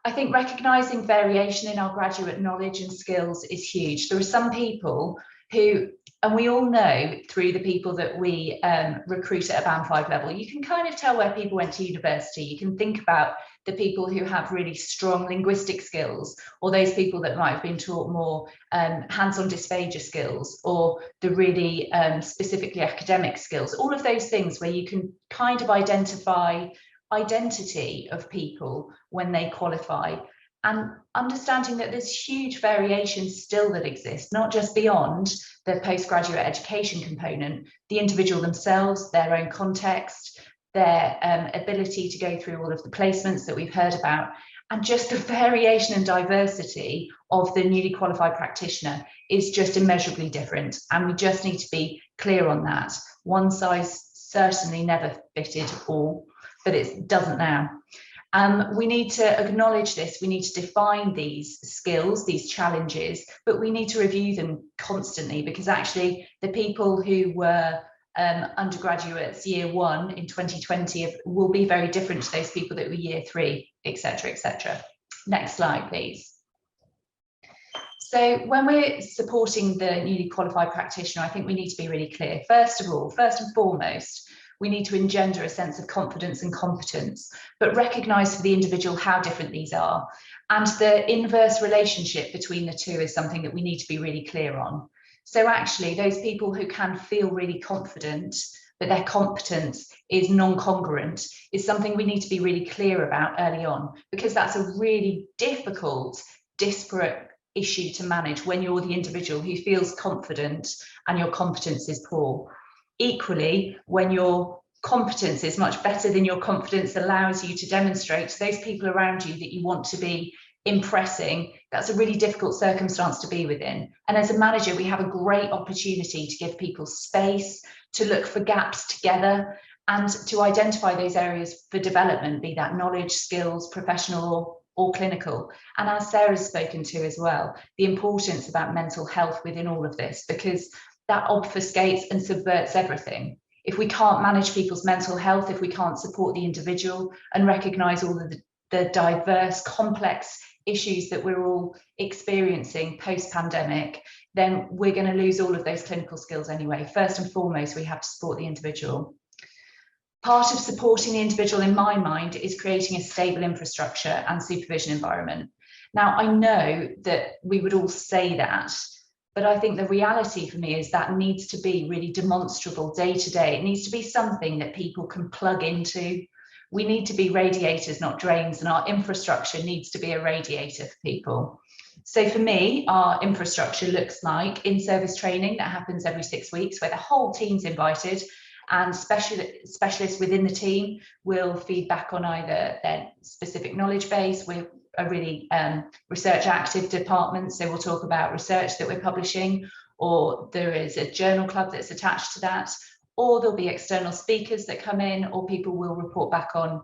I think recognising variation in our graduate knowledge and skills is huge. There are some people who, and we all know through the people that we recruit at a band 5 level, you can kind of tell where people went to university. You can think about the people who have really strong linguistic skills, or those people that might have been taught more hands-on dysphagia skills, or the really specifically academic skills, all of those things where you can kind of identify identity of people when they qualify, and understanding that there's huge variations still that exist, not just beyond the postgraduate education component, the individual themselves, their own context, their ability to go through all of the placements that we've heard about, and just the variation and diversity of the newly qualified practitioner is just immeasurably different. And we just need to be clear on that. One size certainly never fitted all, but it doesn't now. We need to acknowledge this. We need to define these skills, these challenges, but we need to review them constantly, because actually the people who were undergraduates year 1 in 2020 will be very different to those people that were year 3, etc., etc. Next slide, please. So when we're supporting the newly qualified practitioner, I think we need to be really clear. First of all, first and foremost, we need to engender a sense of confidence and competence, but recognise for the individual how different these are. And the inverse relationship between the two is something that we need to be really clear on. So actually, those people who can feel really confident, but their competence is non-congruent, is something we need to be really clear about early on, because that's a really difficult, disparate issue to manage when you're the individual who feels confident and your competence is poor. Equally, when your competence is much better than your confidence allows you to demonstrate to those people around you that you want to be impressing, that's a really difficult circumstance to be within. And as a manager, we have a great opportunity to give people space, to look for gaps together, and to identify those areas for development, be that knowledge, skills, professional or clinical. And as Sarah's spoken to as well, the importance about mental health within all of this, because that obfuscates and subverts everything. If we can't manage people's mental health, if we can't support the individual and recognise all of the diverse, complex issues that we're all experiencing post-pandemic, then we're going to lose all of those clinical skills anyway. First and foremost, we have to support the individual. Part of supporting the individual, in my mind, is creating a stable infrastructure and supervision environment. Now, I know that we would all say that, but I think the reality for me is that needs to be really demonstrable day to day. It needs to be something that people can plug into. We need to be radiators, not drains, and our infrastructure needs to be a radiator for people. So for me, our infrastructure looks like in-service training that happens every 6 weeks, where the whole team's invited, and specialists within the team will feed back on either their specific knowledge base. We're a really research active department, so we'll talk about research that we're publishing, or there is a journal club that's attached to that, or there'll be external speakers that come in, or people will report back on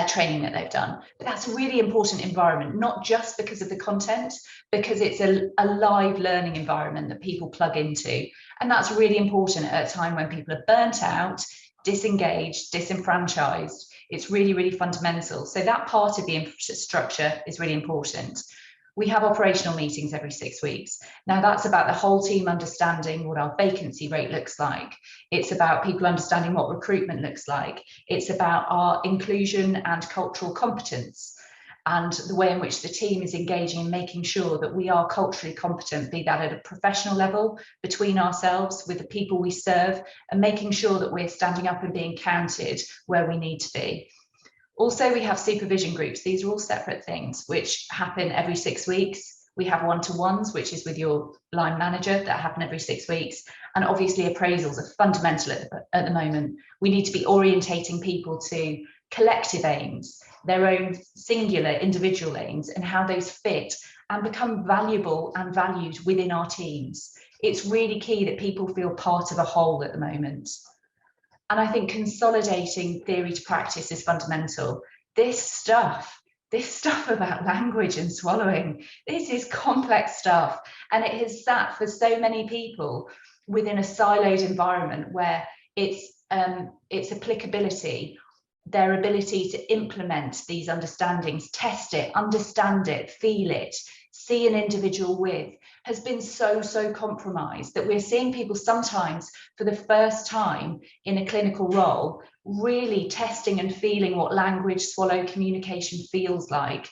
training that they've done. But that's a really important environment, not just because of the content, because it's a live learning environment that people plug into. And that's really important at a time when people are burnt out, disengaged, disenfranchised. It's really, really fundamental. So that part of the infrastructure is really important. We have operational meetings every 6 weeks. Now that's about the whole team understanding what our vacancy rate looks like. It's about people understanding what recruitment looks like. It's about our inclusion and cultural competence and the way in which the team is engaging and making sure that we are culturally competent, be that at a professional level, between ourselves, with the people we serve, and making sure that we're standing up and being counted where we need to be. Also, we have supervision groups. These are all separate things which happen every 6 weeks. We have one-to-ones, which is with your line manager, that happen every 6 weeks. And obviously appraisals are fundamental at the moment. We need to be orientating people to collective aims, their own singular individual aims, and how those fit and become valuable and valued within our teams. It's really key that people feel part of a whole at the moment. And I think consolidating theory to practice is fundamental. This stuff about language and swallowing, this is complex stuff. And it has sat for so many people within a siloed environment where its applicability, their ability to implement these understandings, test it, understand it, feel it, see an individual with, has been so compromised that we're seeing people sometimes for the first time in a clinical role really testing and feeling what language, swallow, communication feels like,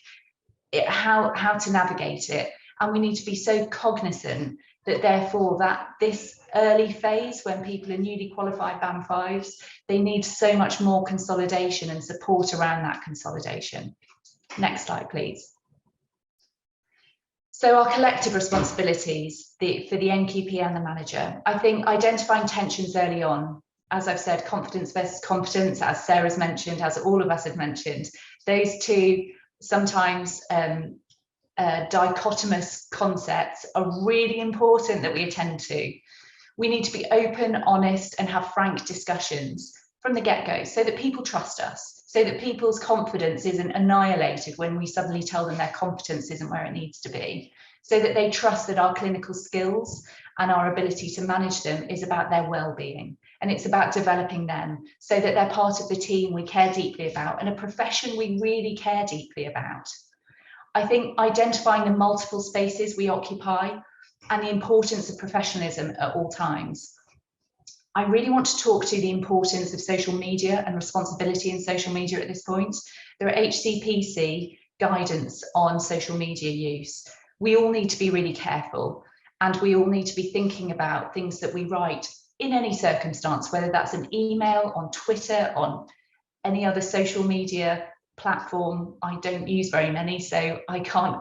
how to navigate it. And we need to be so cognizant that therefore that this early phase when people are newly qualified Band 5s, they need so much more consolidation and support around that consolidation. Next slide, please. So our collective responsibilities for the NQP and the manager, I think identifying tensions early on, as I've said, confidence versus competence, as Sarah's mentioned, as all of us have mentioned, those two sometimes dichotomous concepts are really important that we attend to. We need to be open, honest, and have frank discussions from the get-go so that people trust us, so that people's confidence isn't annihilated when we suddenly tell them their competence isn't where it needs to be, so that they trust that our clinical skills and our ability to manage them is about their well-being, and it's about developing them so that they're part of the team we care deeply about and a profession we really care deeply about. I think identifying the multiple spaces we occupy and the importance of professionalism at all times. I really want to talk to the importance of social media and responsibility in social media at this point. There are HCPC guidance on social media use. We all need to be really careful, and we all need to be thinking about things that we write in any circumstance, whether that's an email, on Twitter, on any other social media platform. I don't use very many, so I can't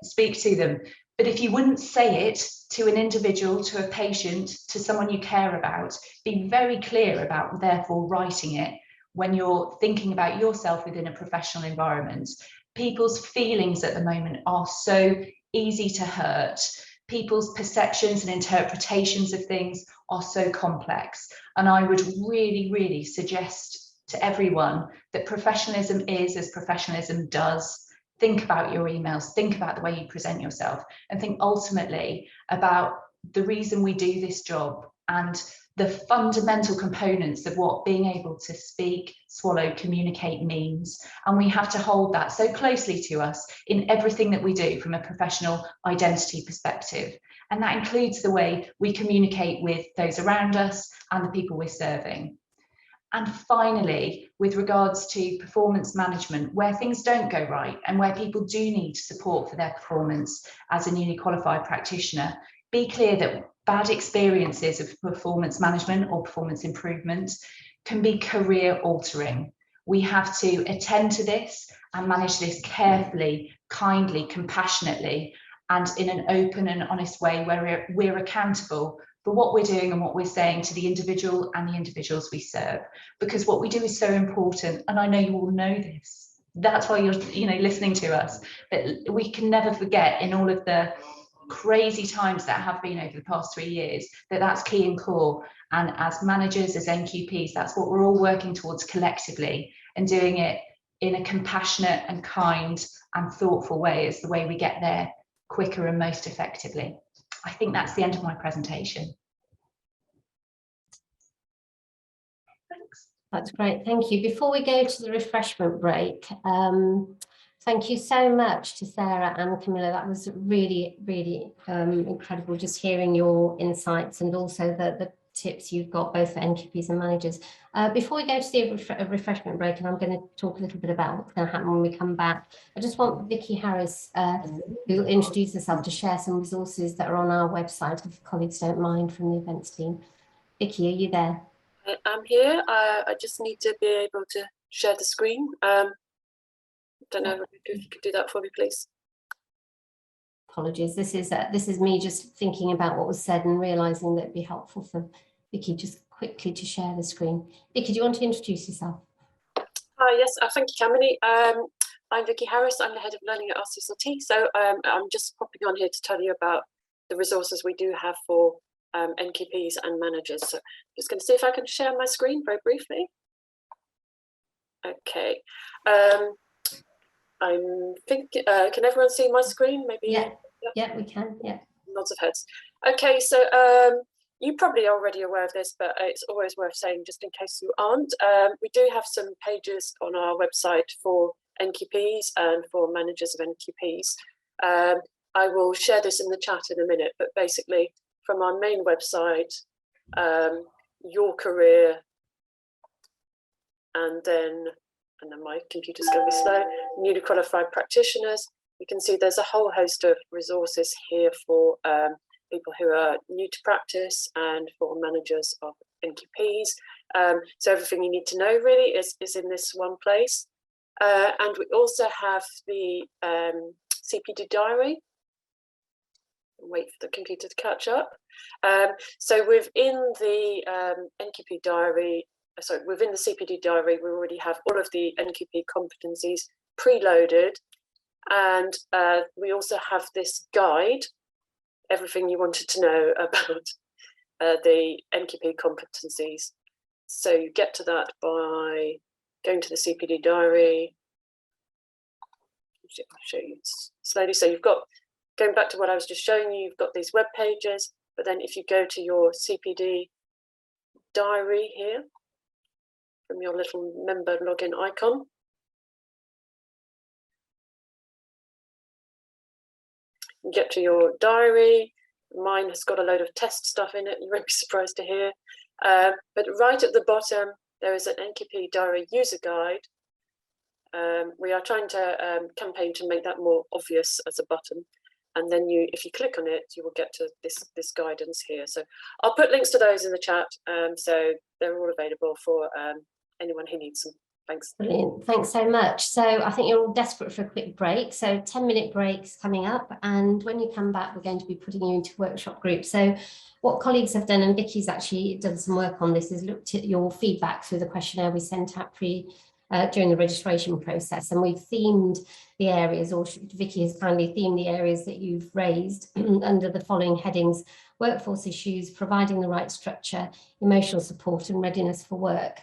speak to them. But if you wouldn't say it to an individual, to a patient, to someone you care about, be very clear about therefore writing it when you're thinking about yourself within a professional environment. People's feelings at the moment are so easy to hurt. People's perceptions and interpretations of things are so complex. And I would really, really suggest to everyone that professionalism is as professionalism does. Think about your emails, think about the way you present yourself, and think ultimately about the reason we do this job and the fundamental components of what being able to speak, swallow, communicate means. And we have to hold that so closely to us in everything that we do from a professional identity perspective. And that includes the way we communicate with those around us and the people we're serving. And finally, with regards to performance management, where things don't go right and where people do need support for their performance as a newly qualified practitioner, be clear that bad experiences of performance management or performance improvement can be career altering. We have to attend to this and manage this carefully, kindly, compassionately, and in an open and honest way where we're accountable for what we're doing and what we're saying to the individual and the individuals we serve, because what we do is so important. And I know you all know this. That's why you're listening to us. But we can never forget, in all of the crazy times that have been over the past 3 years, that's key and core. And as managers, as NQPs, that's what we're all working towards collectively, and doing it in a compassionate and kind and thoughtful way is the way we get there quicker and most effectively. I think that's the end of my presentation. Thanks. That's great, thank you. Before we go to the refreshment break, thank you so much to Sarah and Camilla. That was really, really incredible, just hearing your insights and also the tips you've got both for NQPs and managers. Before we go to the refreshment break, and I'm going to talk a little bit about what's going to happen when we come back, I just want Vicky Harris, who will introduce herself, to share some resources that are on our website, if colleagues don't mind, from the events team. Vicky, are you there? I'm here. I just need to be able to share the screen. Don't know if you could do that for me, please. Apologies. This is me just thinking about what was said and realising that it'd be helpful for Vicky just quickly to share the screen. Vicky, do you want to introduce yourself? Hi, yes, thank you, Kamini. I'm Vicky Harris. I'm the head of learning at RCSLT. So I'm just popping on here to tell you about the resources we do have for NQPs and managers. So I'm just going to see if I can share my screen very briefly. Okay. I'm thinking, can everyone see my screen? Maybe. Yeah, yeah, we can. Yeah. Lots of heads. Okay, so you're probably already aware of this, but it's always worth saying just in case you aren't. We do have some pages on our website for NQPs and for managers of NQPs. I will share this in the chat in a minute, but basically from our main website, your career, and then my computer's going to be slow, newly qualified practitioners. You can see there's a whole host of resources here for people who are new to practice and for managers of NQPs. So everything you need to know really is in this one place. And we also have the CPD diary. Wait for the computer to catch up. So within the NQP diary, within the CPD diary, we already have all of the NQP competencies preloaded. And we also have this guide, everything you wanted to know about the NQP competencies. So you get to that by going to the CPD diary. I'll show you slowly. So you've got, going back to what I was just showing you, you've got these web pages, but then if you go to your CPD diary here, from your little member login icon, you get to your diary. Mine has got a load of test stuff in it, you won't be surprised to hear. But right at the bottom, there is an NQP diary user guide. We are trying to campaign to make that more obvious as a button. And then if you click on it, you will get to this guidance here. So I'll put links to those in the chat. So they're all available for anyone who needs them. Thanks. Brilliant. Thanks so much. So I think you're all desperate for a quick break. So 10-minute breaks coming up. And when you come back, we're going to be putting you into workshop groups. So what colleagues have done, and Vicky's actually done some work on this, is looked at your feedback through the questionnaire we sent out during the registration process. And we've themed the areas, or Vicky has kindly themed the areas that you've raised under the following headings: workforce issues, providing the right structure, emotional support and readiness for work.